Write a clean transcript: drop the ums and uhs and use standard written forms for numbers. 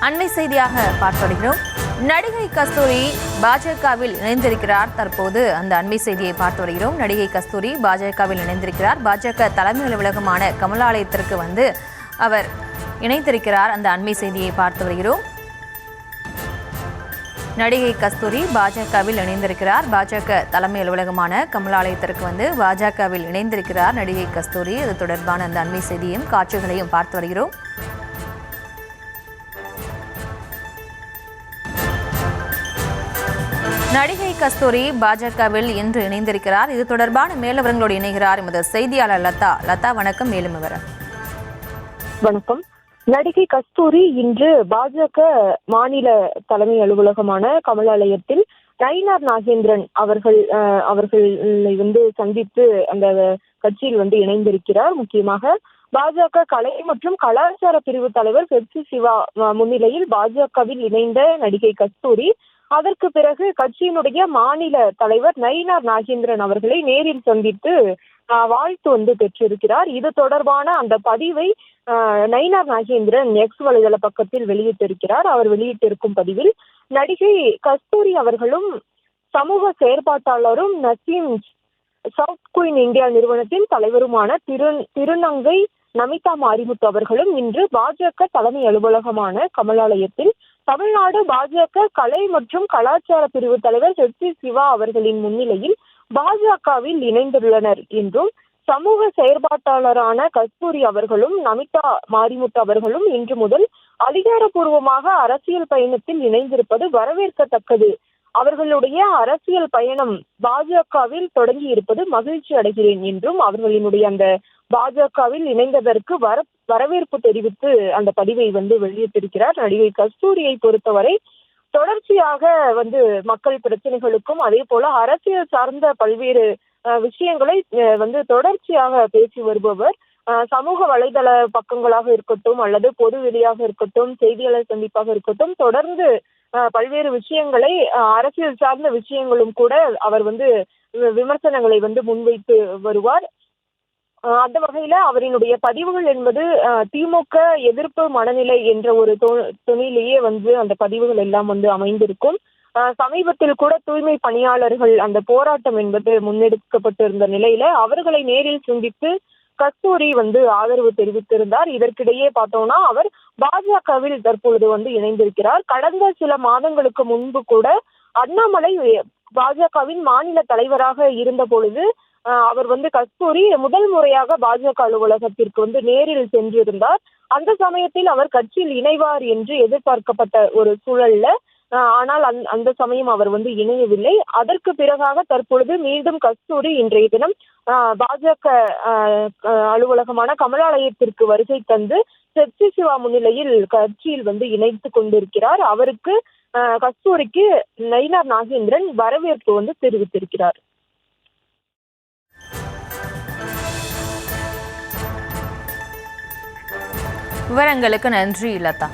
அண்மை செய்தியாக பார்த்து வருகிறோம். நடிகை கஸ்தூரி பாஜகவில் இணைந்திருக்கிறார். தற்போது அந்த அண்மை செய்தியை பார்த்து வருகிறோம். நடிகை கஸ்தூரி பாஜகவில் இணைந்திருக்கிறார். பாஜக தலைமை அலுவலகமான கமலாலயத்திற்கு அவர் இணைந்திருக்கிறார். அந்த அண்மை செய்தியை பார்த்து வருகிறோம். நடிகை கஸ்தூரி பாஜகவில் இணைந்திருக்கிறார். பாஜக தலைமை அலுவலகமான கமலாலயத்திற்கு பாஜகவில் இணைந்திருக்கிறார் நடிகை கஸ்தூரி. இது தொடர்பான அந்த அண்மை செய்தியும் காட்சிகளையும் பார்த்து வருகிறோம். நடிகை கஸ்தூரி பாஜகவில் இன்று இணைந்திருக்கிறார். இது தொடர்பான மேலவர்களோடு இணைகிறார் எமது செய்தியாளர் லதா. லதா, வணக்கம். மேலும் விவரம். வணக்கம். நடிகை கஸ்தூரி இன்று பாஜக மாநில தலைமை அலுவலகமான கமலாலயத்தில் நயினார் நாகேந்திரன் அவர்களை சந்தித்து அந்த கட்சியில் இணைந்திருக்கிறார். முக்கியமாக பாஜக கலை மற்றும் கலாச்சார பிரிவு தலைவர் பெப்சி சிவா முன்னிலையில் பாஜகவில் இணைந்த நடிகை கஸ்தூரி அதற்கு பிறகு கட்சியினுடைய மாநில தலைவர் நயினார் நாகேந்திரன் அவர்களை நேரில் சந்தித்து வாழ்த்து பெற்றிருக்கிறார். இது தொடர்பான அந்த பதிவை நயினார் நாகேந்திரன் எக்ஸ் வலைதள பக்கத்தில் வெளியிட்டிருக்கிறார். அவர் வெளியிட்டிருக்கும் பதிவில் நடிகை கஸ்தூரி அவர்களும் சமூக செயற்பாட்டாளரும் நசீம் சவுத் குயின் இந்தியா நிறுவனத்தின் தலைவருமான திருநங்கை நமிதா மாரிமுத்து அவர்களும் இன்று பாஜக தலைமை அலுவலகமான கமலாலயத்தில் தமிழ்நாடு பாஜக கலை மற்றும் கலாச்சார பிரிவு தலைவர் பெப்சி சிவா அவர்களின் முன்னிலையில் பாஜகவில் இணைந்துள்ளனர் என்றும் சமூக செயற்பாட்டாளரான கஸ்தூரி அவர்களும் நமிதா மாரிமுத்து அவர்களும் இன்று முதல் அதிகாரப்பூர்வமாக அரசியல் பயணத்தில் இணைந்திருப்பது வரவேற்கத்தக்கது. அவர்களுடைய அரசியல் பயணம் பாஜகவில் தொடங்கி இருப்பது மகிழ்ச்சி அடைகிறேன் என்றும் அவர்களினுடைய அந்த பாஜகவில் இணைந்ததற்கு வரவேற்பு தெரிவித்து அந்த பதிவை வெளியிட்டிருக்கிறார். நடிகை கஸ்தூரியை பொறுத்தவரை தொடர்ச்சியாக மக்கள் பிரச்சனைகளுக்கும் அதே போல அரசியல் சார்ந்த பல்வேறு விஷயங்களை தொடர்ச்சியாக பேசி வருபவர். சமூக வலைதள பக்கங்களாக இருக்கட்டும் அல்லது பொது வெளியாக இருக்கட்டும், செய்தியாளர் சந்திப்பாக இருக்கட்டும், தொடர்ந்து பல்வேறு விஷயங்களை அரசியல் சார்ந்த விஷயங்களும் கூட அவர் விமர்சனங்களை முன்வைத்து வருவார். அந்த வகையில அவரினுடைய பதிவுகள் என்பது திமுக எதிர்ப்பு மனநிலை என்ற ஒரு துணியிலேயே அந்த பதிவுகள் எல்லாம் அமைந்திருக்கும். சமீபத்தில் கூட தூய்மை பணியாளர்கள் அந்த போராட்டம் என்பது முன்னெடுக்கப்பட்டிருந்த நிலையில அவர்களை நேரில் சந்தித்து கஸ்தூரி ஆதரவு தெரிவித்திருந்தார். இதற்கிடையே பார்த்தோம்னா அவர் பாஜகவில் தற்பொழுது இணைந்திருக்கிறார். கடந்த சில மாதங்களுக்கு முன்பு கூட அண்ணாமலை பாஜகவின் மாநில தலைவராக இருந்த பொழுது அவர் கஸ்தூரி முதல் முறையாக பாஜக அலுவலகத்திற்கு நேரில் சென்றிருந்தார். அந்த சமயத்தில் அவர் கட்சியில் இணைவார் என்று எதிர்பார்க்கப்பட்ட ஒரு சூழல்ல ஆனால் அந்த சமயம் அவர் இணையவில்லை. அதற்கு பிறகாக தற்பொழுது மீண்டும் கஸ்தூரி இன்றைய தினம் பாஜக அலுவலகமான கமலாலயத்திற்கு வருகை தந்து பெப்சி சிவா முன்னிலையில் கட்சியில் இணைத்து கொண்டிருக்கிறார். அவருக்கு கஸ்தூரிக்கு நயினார் நாகேந்திரன் வரவேற்பு தெரிவித்திருக்கிறார். விவரங்களுக்கு நன்றி லதா.